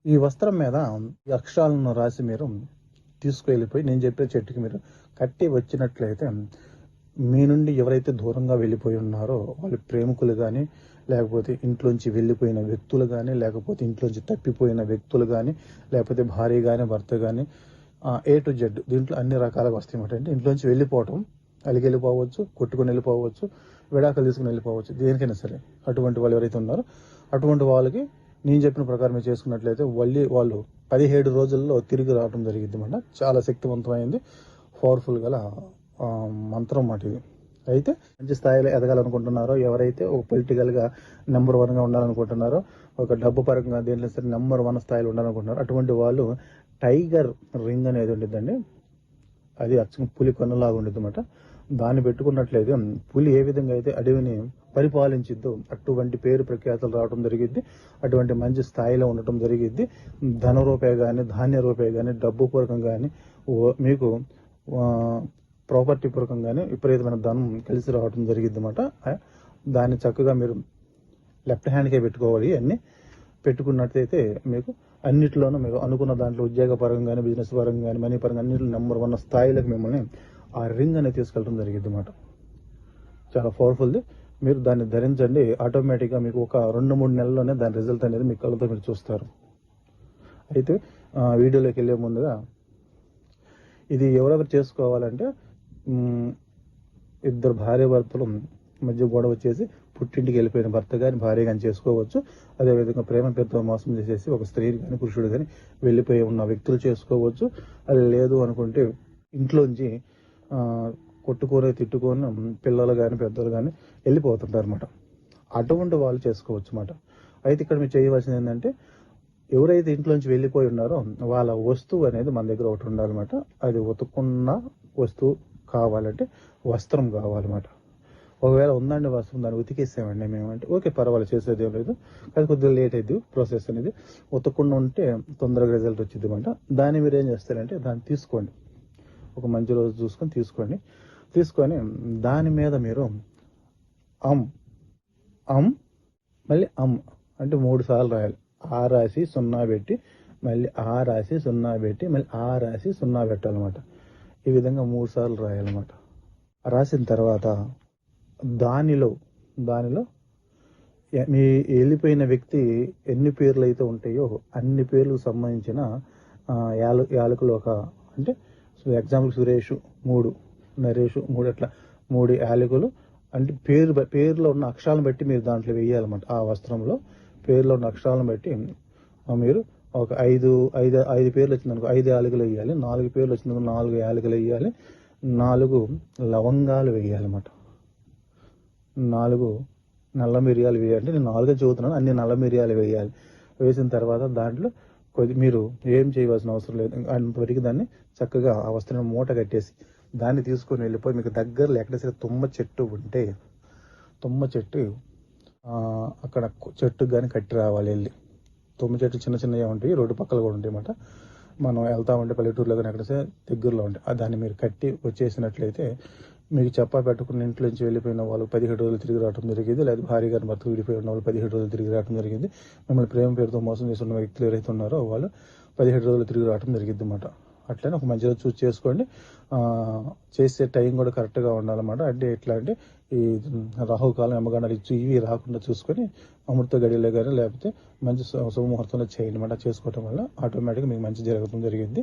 ఈ వస్త్రం మీద ఈ అక్షరాలను రాసి మీరు తీసుకువెళ్ళిపోయి నేను చెప్పే చెట్టుకి మీరు కట్టి వచ్చినట్లయితే మీ నుండి ఎవరైతే దూరంగా వెళ్ళిపోయి ఉన్నారో వాళ్ళ ప్రేమికులు కానీ, లేకపోతే ఇంట్లోంచి వెళ్ళిపోయిన వ్యక్తులు కానీ, లేకపోతే ఇంట్లోంచి తప్పిపోయిన వ్యక్తులు కానీ, లేకపోతే భార్య కానీ, భర్త కానీ, ఏ టు జెడ్ దీంట్లో అన్ని రకాలుగా వస్తాయి అన్నమాట. అంటే ఇంట్లోంచి వెళ్ళిపోవటం, అలిగి వెళ్ళిపోవచ్చు, కొట్టుకుని వెళ్ళిపోవచ్చు, విడాకులు తీసుకుని వెళ్ళిపోవచ్చు, దేనికైనా సరే. అటువంటి వాళ్ళు ఎవరైతే ఉన్నారో అటువంటి వాళ్ళకి నేను చెప్పిన ప్రకారం మీరు చేసుకున్నట్లయితే వాళ్ళు 17 రోజుల్లో తిరిగి రావడం జరిగింది అన్నమాట. చాలా శక్తివంతమైంది, పవర్ఫుల్ గల మంత్రం మాట ఇది. అయితే మంచి స్థాయిలో ఎదగాలనుకుంటున్నారో, ఎవరైతే ఒక పొలిటికల్గా నెంబర్ 1గా ఉండాలనుకుంటున్నారో, ఒక డబ్బు పరంగా దేంట్లో సరే నెంబర్ 1 స్థాయిలో ఉండాలనుకుంటున్నారో అటువంటి వాళ్ళు టైగర్ రింగ్ అనేది ఉండిద్దండి. అది అచ్చం పులి కన్నులాగా ఉండిద్ది అన్నమాట. దాన్ని పెట్టుకున్నట్లయితే పులి ఏ విధంగా అయితే అడవిని పరిపాలించిద్దో అటువంటి పేరు ప్రఖ్యాతలు రావడం జరిగిద్ది. అటువంటి మంచి స్థాయిలో ఉండటం జరిగిద్ది. ధన రూపాయి కానీ, ధాన్య రూపాయి కానీ, డబ్బు పూర్వకం కానీ, మీకు ప్రాపర్టీ పూర్వకంగానే విపరీతమైన ధనం కలిసి రావడం జరిగిద్ది అన్నమాట. దాన్ని చక్కగా మీరు లెఫ్ట్ హ్యాండ్కే పెట్టుకోవాలి. అన్నీ పెట్టుకున్నట్లయితే మీకు అన్నిటిలోనూ మీరు అనుకున్న దాంట్లో ఉద్యోగ పరంగా కానీ, బిజినెస్ పరంగా కానీ, మనీ పరంగా అన్నింటిలో నెంబర్ 1 స్థాయిలోకి మిమ్మల్ని ఆ రింగ్ అనేది తీసుకెళ్ళడం జరిగిద్ది అన్నమాట. చాలా పవర్ఫుల్ది. మీరు దాన్ని ధరించండి. ఆటోమేటిక్గా మీకు ఒక 2-3 నెలల్లోనే దాని రిజల్ట్ అనేది మీ కళ్ళతో మీరు చూస్తారు. అయితే వీడియోలోకి వెళ్ళే ముందుగా ఇది ఎవరెవరు చేసుకోవాలంటే, ఇద్దరు భార్యాభర్తలు మధ్య గొడవ వచ్చేసి పుట్టింటికి వెళ్ళిపోయిన భర్త కానీ, భార్య కానీ చేసుకోవచ్చు. అదేవిధంగా ప్రేమ పేరుతో మోసం చేసేసి ఒక స్త్రీ కానీ, పురుషుడు కానీ వెళ్ళిపోయి ఉన్న వ్యక్తులు చేసుకోవచ్చు. అది లేదు అనుకుంటే ఇంట్లోంచి కొట్టుకొని తిట్టుకొని పిల్లలు కానీ, పెద్దలు కానీ వెళ్ళిపోతుంటారు అన్నమాట. అటువంటి వాళ్ళు చేసుకోవచ్చు అన్నమాట. అయితే ఇక్కడ మీరు చేయవలసింది ఏంటంటే, ఎవరైతే ఇంట్లోంచి వెళ్ళిపోయి ఉన్నారో వాళ్ళ వస్తువు అనేది మన దగ్గర ఒకటి ఉండాలన్నమాట. అది ఉతుక్కున్న వస్తువు కావాలంటే వస్త్రం కావాలన్నమాట. ఒకవేళ ఉందండి వస్త్రం, దాన్ని ఉతికేసామండి మేమంటే ఓకే, పర్వాలేదు, చేసేది ఏం లేదు. అది కొద్దిగా లేట్ అయింది ప్రాసెస్ అనేది. ఉతకకుండా ఉంటే తొందరగా రిజల్ట్ వచ్చింది అనమాట. దాన్ని మీరు ఏం చేస్తారంటే దాన్ని తీసుకోండి, ఒక మంచి రోజు చూసుకొని తీసుకొని దాని మీద మీరు మళ్ళీ అంటే 3 సార్లు రాయాలి. ఆ రాసి 0 పెట్టి మళ్ళీ ఆ రాసి 0 పెట్టి మళ్ళీ ఆ రాసి 0 పెట్టాలన్నమాట. ఈ విధంగా 3 సార్లు రాయాలన్నమాట. రాసిన తర్వాత దానిలో మీ వెళ్ళిపోయిన వ్యక్తి ఎన్ని పేర్లు అయితే ఉంటాయో అన్ని పేర్లకు సంబంధించిన యాలకులు అంటే ఎగ్జాంపుల్ సురేష్ 3, నరేష్ 3, అట్లా 3 యాలకులు అంటే పేరులో ఉన్న అక్షరాలను బట్టి మీరు దాంట్లో వేయాలన్నమాట. ఆ వస్త్రంలో పేర్లో ఉన్న అక్షరాలను బట్టి మీరు ఒక 5 పేర్లు వచ్చిందనుకో 5 యాలకులు వేయాలి. 4 పేర్లు వచ్చిందనుకో 4 యాలకులు వేయాలి. 4 లవంగాలు వేయాలన్నమాట. 4 నల్ల మిరియాలు వేయాలి. నేను 4 చదువుతున్నాను, అన్ని నల్ల మిరియాలు వేయాలి. వేసిన తర్వాత దాంట్లో మీరు ఏం చేయవలసిన అవసరం లేదు. అంతవరకు దాన్ని చక్కగా ఆ వస్త్రాన్ని మూట కట్టేసి దాన్ని తీసుకొని వెళ్ళిపోయి మీకు దగ్గరలో ఎక్కడ సరే తుమ్మ చెట్టు ఉంటే తుమ్మ చెట్టు అక్కడ చెట్టుకు కానీ కట్టి రావాలి. వెళ్ళి తుమ్మ చెట్టు చిన్న చిన్నవి ఉంటాయి, రోడ్డు పక్కల కూడా ఉంటాయి అన్నమాట. మనం వెళ్తా ఉంటే పల్లెటూరులో కానీ ఎక్కడ సరే దగ్గరలో ఉంటాయి. దాన్ని మీరు కట్టి వచ్చేసినట్లయితే మీకు చెప్పా పెట్టుకున్న ఇంట్లో నుంచి వెళ్ళిపోయిన వాళ్ళు 17 రోజులు తిరిగి రావడం జరిగింది. లేదా భార్య గారిని భర్త విడిపోయి ఉన్న వాళ్ళు 17 రోజులు తిరిగి రావడం జరిగింది. మిమ్మల్ని ప్రేమ పేరుతో మోసం చేస్తున్న వ్యక్తులు ఎవరైతే ఉన్నారో వాళ్ళు 17 రోజులు తిరిగి రావడం జరిగింది అన్నమాట. అట్లనే ఒక మంచి రోజు చూస్ చేసుకోండి. చేసే టైం కూడా కరెక్ట్గా ఉండాలన్నమాట. అంటే ఎట్లా అంటే ఈ రాహుకాలం, యమగండాలు ఇవి రాకుండా చూసుకొని అమృత గడియలో కానీ లేకపోతే మంచి శుభముహూర్తంలో చేయండి అన్నమాట. చేసుకోవటం వల్ల ఆటోమేటిక్గా మీకు మంచి జరగడం జరిగింది.